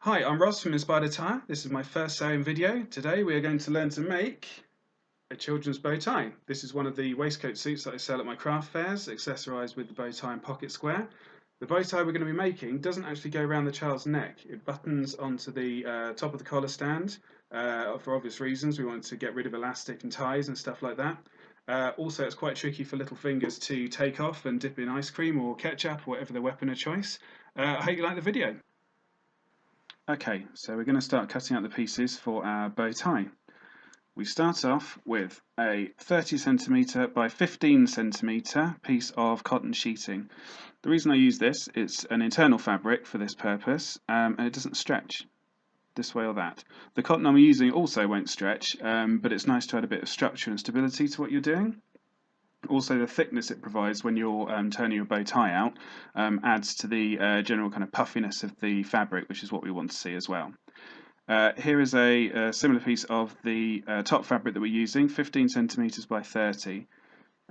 Hi, I'm Ross from Inspired Attire. This is my first sewing video. Today we are going to learn to make a children's bow tie. This is one of the waistcoat suits that I sell at my craft fairs, accessorised with the bow tie and pocket square. The bow tie we're going to be making doesn't actually go around the child's neck. It buttons onto the top of the collar stand for obvious reasons. We want to get rid of elastic and ties and stuff like that. Also, it's quite tricky for little fingers to take off and dip in ice cream or ketchup or whatever their weapon of choice. I hope you like the video. Okay, so we're going to start cutting out the pieces for our bow tie. We start off with a 30cm by 15cm piece of cotton sheeting. The reason I use this, it's an internal fabric for this purpose, and it doesn't stretch this way or that. The cotton I'm using also won't stretch, but it's nice to add a bit of structure and stability to what you're doing. Also, the thickness it provides when you're turning your bow tie out adds to the general kind of puffiness of the fabric, which is what we want to see as well. Here is a similar piece of the top fabric that we're using, 15cm by 30.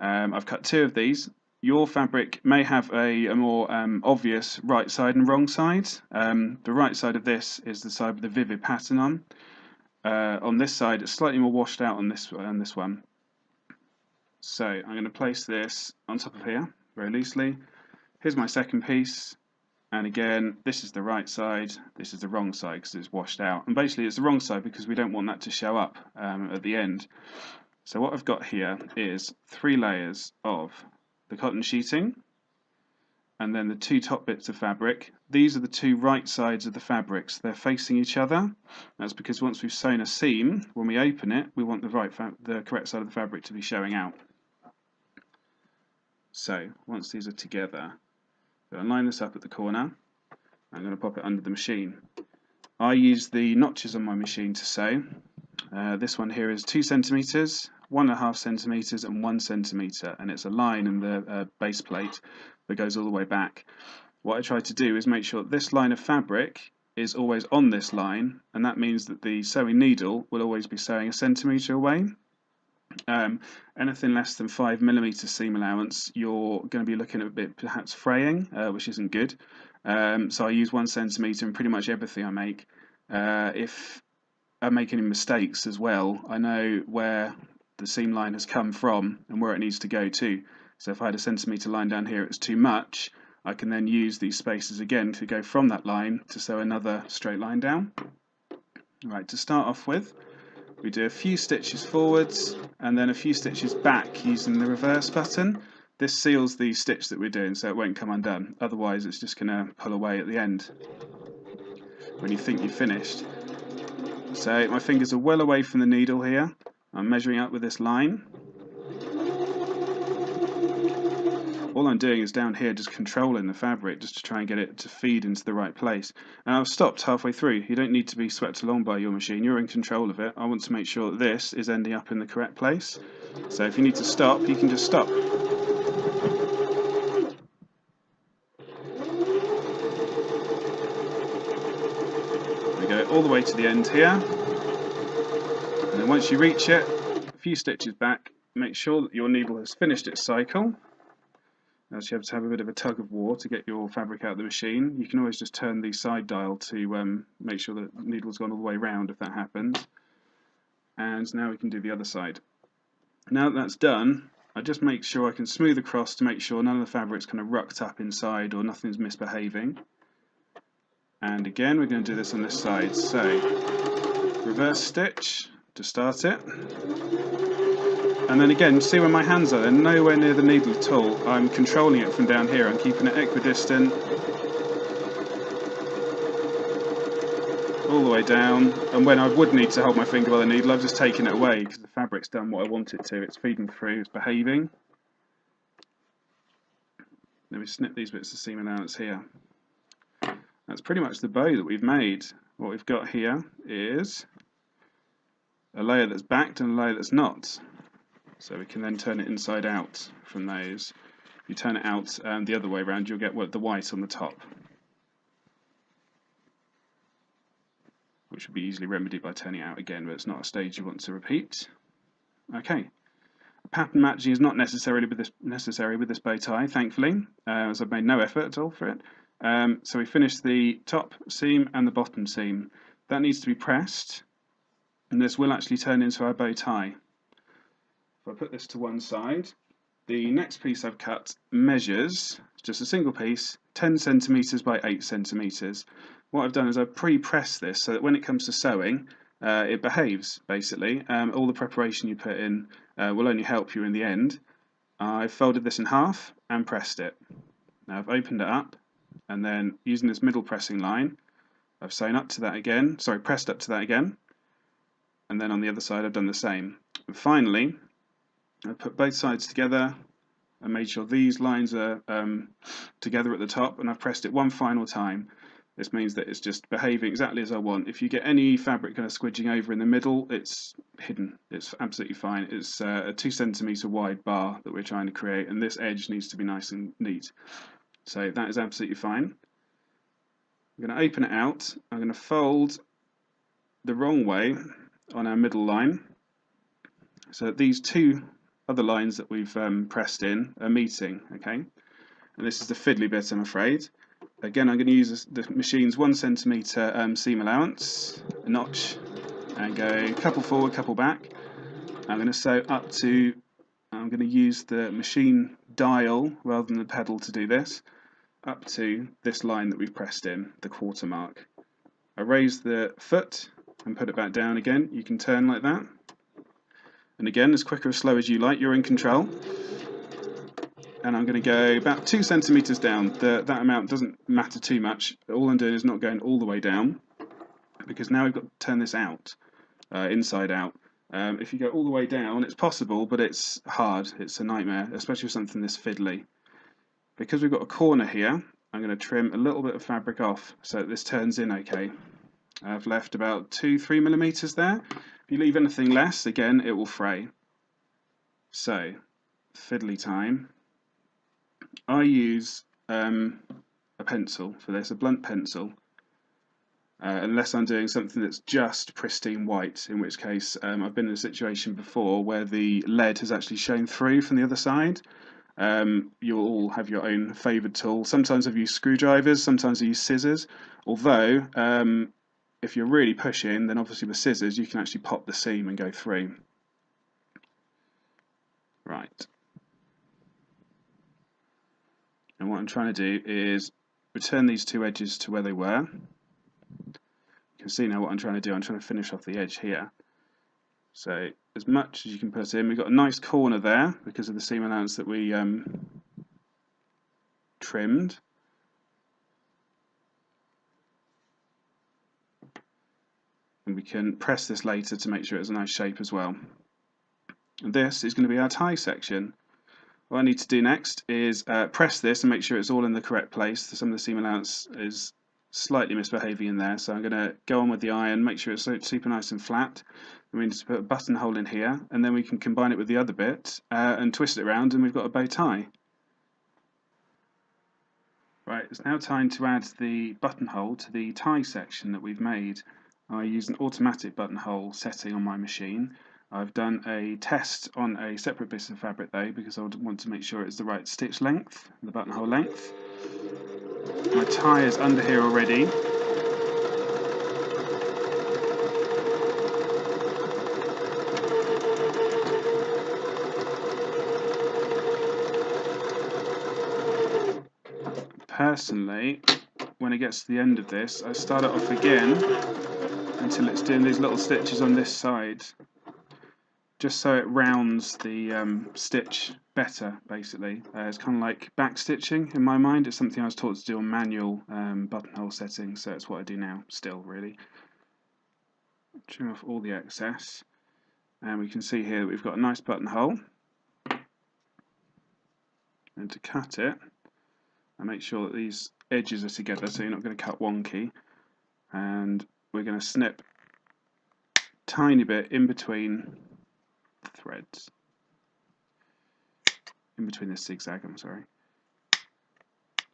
I've cut two of these. Your fabric may have a more obvious right side and wrong side. The right side of this is the side with the vivid pattern on. On this side, it's slightly more washed out on this one. So I'm going to place this on top of here very loosely. Here's my second piece, and again this is the right side, this is the wrong side because it's washed out, and basically it's the wrong side because we don't want that to show up at the end. So what I've got here is 3 layers of the cotton sheeting and then the 2 top bits of fabric. These are the 2 right sides of the fabric, so they're facing each other. That's because once we've sewn a seam, when we open it, we want the correct side of the fabric to be showing out. So once these are together, I'm going to line this up at the corner. I'm going to pop it under the machine. I use the notches on my machine to sew. This one here is 2 centimeters, 1.5 centimeters, and 1 centimeter, and it's a line in the base plate that goes all the way back. What I try to do is make sure that this line of fabric is always on this line, and that means that the sewing needle will always be sewing 1 centimeter away. Anything less than 5mm seam allowance, you're going to be looking at a bit perhaps fraying, which isn't good. So I use 1 centimeter in pretty much everything I make. If I make any mistakes as well, I know where the seam line has come from and where it needs to go to. So if I had a centimeter line down here, it's too much, I can then use these spaces again to go from that line to sew another straight line down. Right, to start off with, we do a few stitches forwards and then a few stitches back using the reverse button. This seals the stitch that we're doing so it won't come undone, otherwise it's just going to pull away at the end when you think you've finished. So my fingers are well away from the needle here. I'm measuring up with this line. All I'm doing is down here just controlling the fabric just to try and get it to feed into the right place. And I've stopped halfway through. You don't need to be swept along by your machine. You're in control of it. I want to make sure that this is ending up in the correct place. So if you need to stop, you can just stop. We go all the way to the end here. And then once you reach it, a few stitches back, make sure that your needle has finished its cycle. As you have to have a bit of a tug of war to get your fabric out of the machine. You can always just turn the side dial to make sure that the needle's gone all the way round if that happens. And now we can do the other side. Now that that's done, I just make sure I can smooth across to make sure none of the fabric's kind of rucked up inside or nothing's misbehaving. And again, we're going to do this on this side. So, reverse stitch to start it. And then again, see where my hands are, they're nowhere near the needle at all. I'm controlling it from down here, I'm keeping it equidistant. All the way down, and when I would need to hold my finger by the needle, I've just taken it away because the fabric's done what I want it to. It's feeding through, it's behaving. Let me snip these bits of seam allowance here. That's pretty much the bow that we've made. What we've got here is a layer that's backed and a layer that's not. So we can then turn it inside out from those. If you turn it out the other way around, you'll get the white on the top, which will be easily remedied by turning it out again, but it's not a stage you want to repeat. Okay, pattern matching is not necessary with this bow tie, thankfully, as I've made no effort at all for it. So we finished the top seam and the bottom seam. That needs to be pressed, and this will actually turn into our bow tie. If I put this to one side, the next piece I've cut measures, just a single piece, 10 centimetres by 8 centimetres. What I've done is I've pre-pressed this so that when it comes to sewing, it behaves, basically. All the preparation you put in will only help you in the end. I've folded this in half and pressed it. Now I've opened it up, and then using this middle pressing line, I've sewn up to that again, pressed up to that again, and then on the other side I've done the same. And finally, I've put both sides together and made sure these lines are together at the top, and I've pressed it one final time. This means that it's just behaving exactly as I want. If you get any fabric kind of squidging over in the middle, it's hidden. It's absolutely fine. It's a 2 centimetre wide bar that we're trying to create, and this edge needs to be nice and neat. So that is absolutely fine. I'm going to open it out. I'm going to fold the wrong way on our middle line, so that these two other lines that we've pressed in are meeting, okay? And this is the fiddly bit, I'm afraid. Again, I'm going to use the machine's 1 centimetre seam allowance, a notch, and go a couple forward, couple back. I'm going to sew up to, I'm going to use the machine dial rather than the pedal to do this, up to this line that we've pressed in, the quarter mark. I raise the foot and put it back down again. You can turn like that. And again, as quick or as slow as you like, you're in control. And I'm going to go about 2 centimetres down. That amount doesn't matter too much. All I'm doing is not going all the way down, because now we've got to turn this out, inside out. If you go all the way down, it's possible, but it's hard. It's a nightmare, especially with something this fiddly. Because we've got a corner here, I'm going to trim a little bit of fabric off so that this turns in okay. I've left about 2-3 millimetres there. If you leave anything less, again, it will fray. So, fiddly time. I use a pencil for this, a blunt pencil, unless I'm doing something that's just pristine white, in which case I've been in a situation before where the lead has actually shown through from the other side. You'll all have your own favoured tool. Sometimes I've used screwdrivers, sometimes I use scissors, although if you're really pushing, then obviously with scissors you can actually pop the seam and go through. Right. And what I'm trying to do is return these two edges to where they were. You can see now what I'm trying to do. I'm trying to finish off the edge here. So as much as you can put in, we've got a nice corner there because of the seam allowance that we trimmed. And we can press this later to make sure it's a nice shape as well. And this is going to be our tie section. What I need to do next is press this and make sure it's all in the correct place. Some of the seam allowance is slightly misbehaving in there, so I'm going to go on with the iron, make sure it's super nice and flat. And we need to put a buttonhole in here, and then we can combine it with the other bit and twist it around, and we've got a bow tie. Right, it's now time to add the buttonhole to the tie section that we've made. I use an automatic buttonhole setting on my machine. I've done a test on a separate piece of fabric though, because I would want to make sure it's the right stitch length, the buttonhole length. My tie is under here already. Personally, when it gets to the end of this, I start it off again until it's doing these little stitches on this side, just so it rounds the stitch better, basically. It's kind of like back stitching in my mind. It's something I was taught to do on manual buttonhole settings, so it's what I do now still, really. Trim off all the excess, and we can see here that we've got a nice buttonhole. And to cut it, I make sure that these edges are together so you're not going to cut wonky, and we're going to snip a tiny bit in between threads, in between this zigzag, I'm sorry.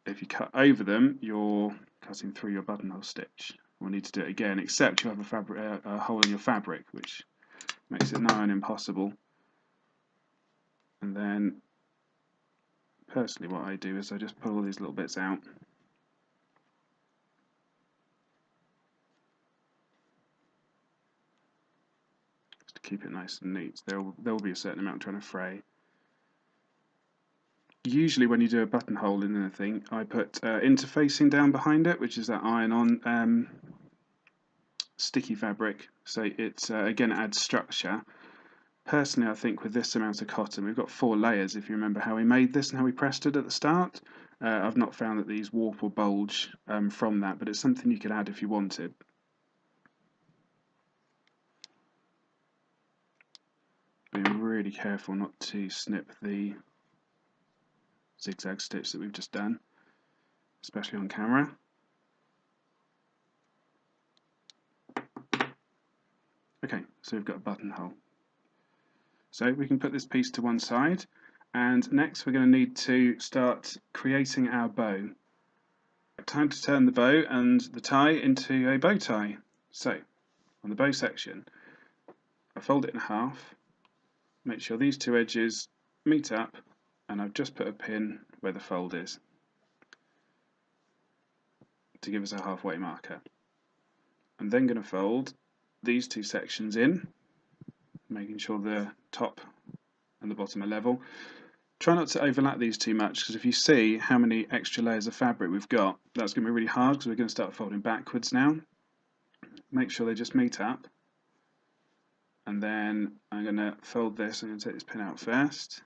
If you cut over them, you're cutting through your buttonhole stitch. We'll need to do it again, except you have a hole in your fabric, which makes it nigh on impossible. And then personally what I do is I just pull all these little bits out keep it nice and neat. There will be a certain amount trying to fray. Usually when you do a buttonhole in anything, I put interfacing down behind it, which is that iron-on sticky fabric, so it's again, it adds structure. Personally, I think with this amount of cotton, we've got 4 layers, if you remember how we made this and how we pressed it at the start. I've not found that these warp or bulge from that, but it's something you could add if you wanted. Be really careful not to snip the zigzag stitch that we've just done, especially on camera. Okay, so we've got a buttonhole. So we can put this piece to one side, and next we're going to need to start creating our bow. Time to turn the bow and the tie into a bow tie. So, on the bow section, I fold it in half, make sure these 2 edges meet up, and I've just put a pin where the fold is to give us a halfway marker. I'm then going to fold these 2 sections in, making sure the top and the bottom are level. Try not to overlap these too much, because if you see how many extra layers of fabric we've got, that's going to be really hard, because we're going to start folding backwards now. Make sure they just meet up, and then I'm going to fold this. I'm going to take this pin out first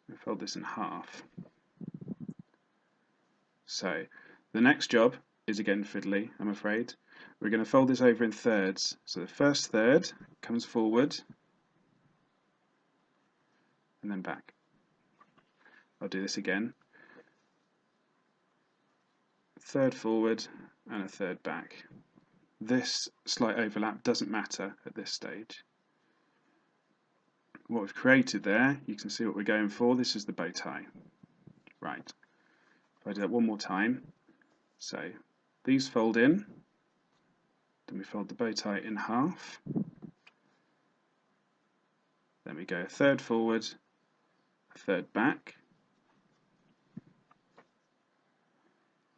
and fold this in half. So the next job is again fiddly, I'm afraid. We're going to fold this over in thirds. So the first third comes forward and then back. I'll do this again. Third forward and a third back. This slight overlap doesn't matter at this stage. What we've created there, you can see what we're going for. This is the bow tie. Right. If I do that one more time, so these fold in, then we fold the bow tie in half, then we go a third forward, a third back,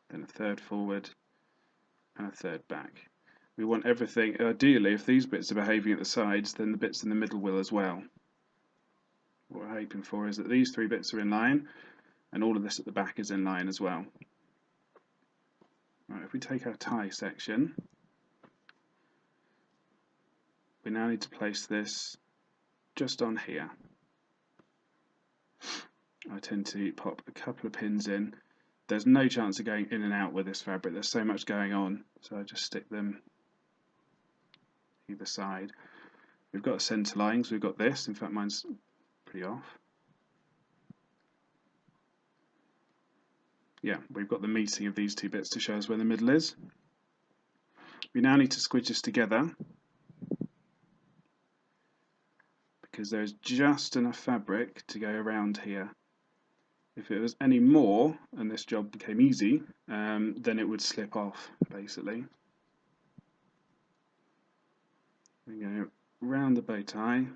then a third forward and a third back. We want everything, ideally if these bits are behaving at the sides, then the bits in the middle will as well. What we're hoping for is that these 3 bits are in line and all of this at the back is in line as well. Right, if we take our tie section, we now need to place this just on here. I tend to pop a couple of pins in. There's no chance of going in and out with this fabric, there's so much going on, so I just stick them either side. We've got centre lines, we've got this, in fact mine's pretty off. Yeah, we've got the meeting of these 2 bits to show us where the middle is. We now need to squidge this together because there's just enough fabric to go around here. If it was any more and this job became easy, then it would slip off basically. We go round the bow tie,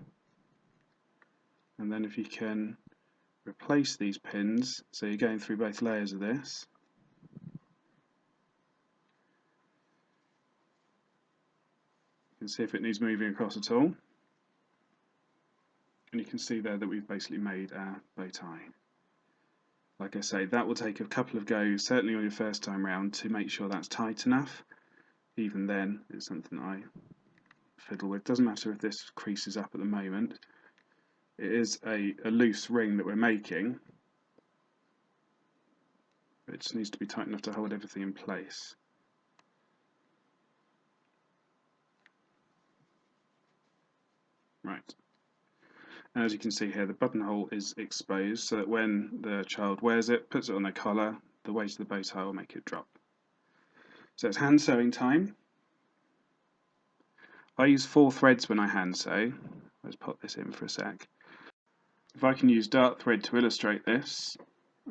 and then if you can replace these pins, so you're going through both layers of this. You can see if it needs moving across at all. And you can see there that we've basically made our bow tie. Like I say, that will take a couple of goes, certainly on your first time round, to make sure that's tight enough. Even then, it's something that I fiddle with. Doesn't matter if this creases up at the moment. It is a loose ring that we're making. It just needs to be tight enough to hold everything in place. Right. And as you can see here, the buttonhole is exposed so that when the child wears it, puts it on their collar, the weight of the bow tie will make it drop. So it's hand sewing time. I use 4 threads when I hand sew. Let's pop this in for a sec. If I can use dart thread to illustrate this,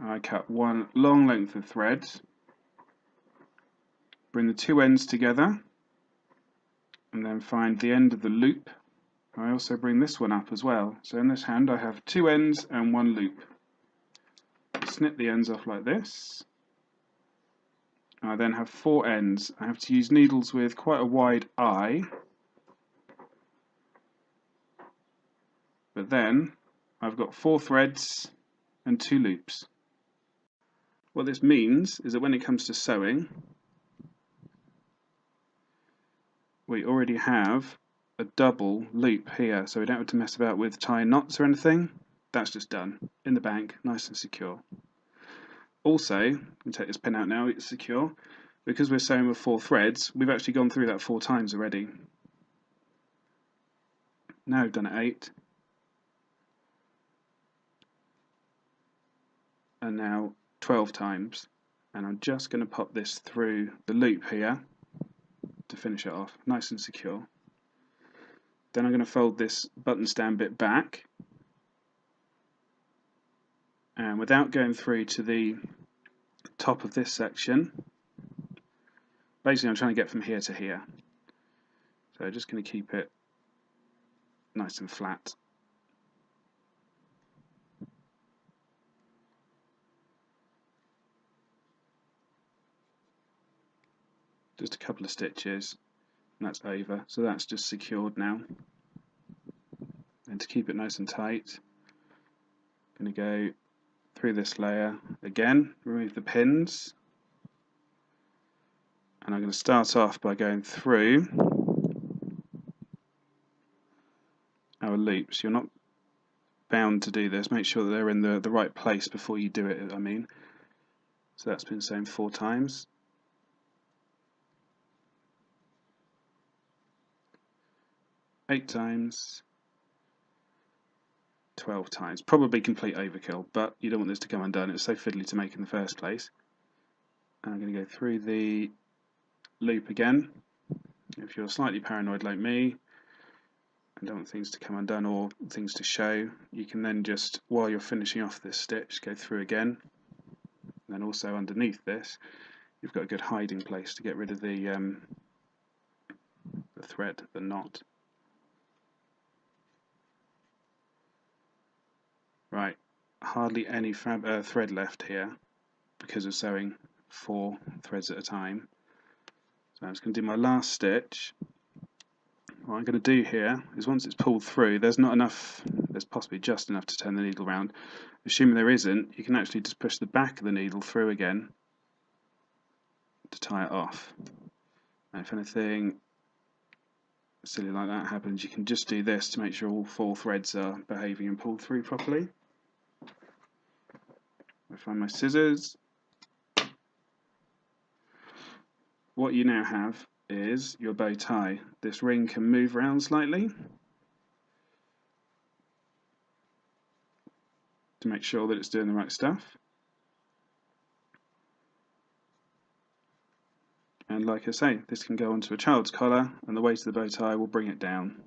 I cut one long length of thread, bring the 2 ends together, and then find the end of the loop. I also bring this one up as well. So in this hand I have 2 ends and 1 loop. Snip the ends off like this. I then have 4 ends. I have to use needles with quite a wide eye but then I've got 4 threads and 2 loops. What this means is that when it comes to sewing, we already have a double loop here, so we don't have to mess about with tying knots or anything. That's just done in the bank, nice and secure. Also, you can take this pin out now, it's secure. Because we're sewing with 4 threads, we've actually gone through that 4 times already. Now we've done it 8. And now 12 times. And I'm just going to pop this through the loop here to finish it off, nice and secure. Then I'm going to fold this button stand bit back. And without going through to the top of this section, basically I'm trying to get from here to here. So I'm just going to keep it nice and flat. Just a couple of stitches and that's over. So that's just secured now. And to keep it nice and tight, I'm going to go through this layer again, remove the pins, and I'm going to start off by going through our loops. You're not bound to do this, make sure that they're in the right place before you do it, I mean. So that's been sewn 4 times. Eight times, 12 times. Probably complete overkill, but you don't want this to come undone. It's so fiddly to make in the first place. And I'm going to go through the loop again. If you're slightly paranoid like me and don't want things to come undone or things to show, you can then just, while you're finishing off this stitch, go through again. And then also underneath this, you've got a good hiding place to get rid of the thread, the knot. Right, hardly any thread left here because of sewing 4 threads at a time. So I'm just going to do my last stitch. What I'm going to do here is once it's pulled through, there's not enough, there's possibly just enough to turn the needle around. Assuming there isn't, you can actually just push the back of the needle through again to tie it off. And if anything silly like that happens, you can just do this to make sure all 4 threads are behaving and pulled through properly. I find my scissors. What you now have is your bow tie. This ring can move around slightly to make sure that it's doing the right stuff. And like I say, this can go onto a child's collar and the weight of the bow tie will bring it down.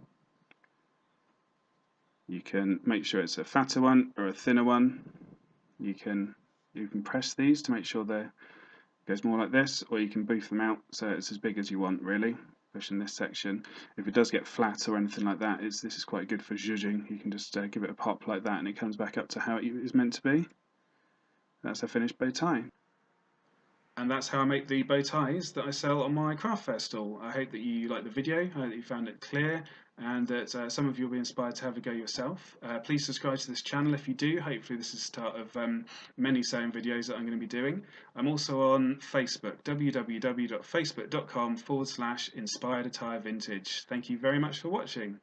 You can make sure it's a fatter one or a thinner one. You can press these to make sure it goes more like this, or you can boof them out so it's as big as you want, really, pushing this section. If it does get flat or anything like that, this is quite good for zhuzhing. You can just give it a pop like that and it comes back up to how it is meant to be. That's a finished bow tie. And that's how I make the bow ties that I sell on my craft fair stall. I hope that you liked the video, I hope that you found it clear, and that some of you will be inspired to have a go yourself. Please subscribe to this channel if you do. Hopefully this is the start of many sewing videos that I'm going to be doing. I'm also on Facebook, www.facebook.com/Inspired Attire Vintage. Thank you very much for watching.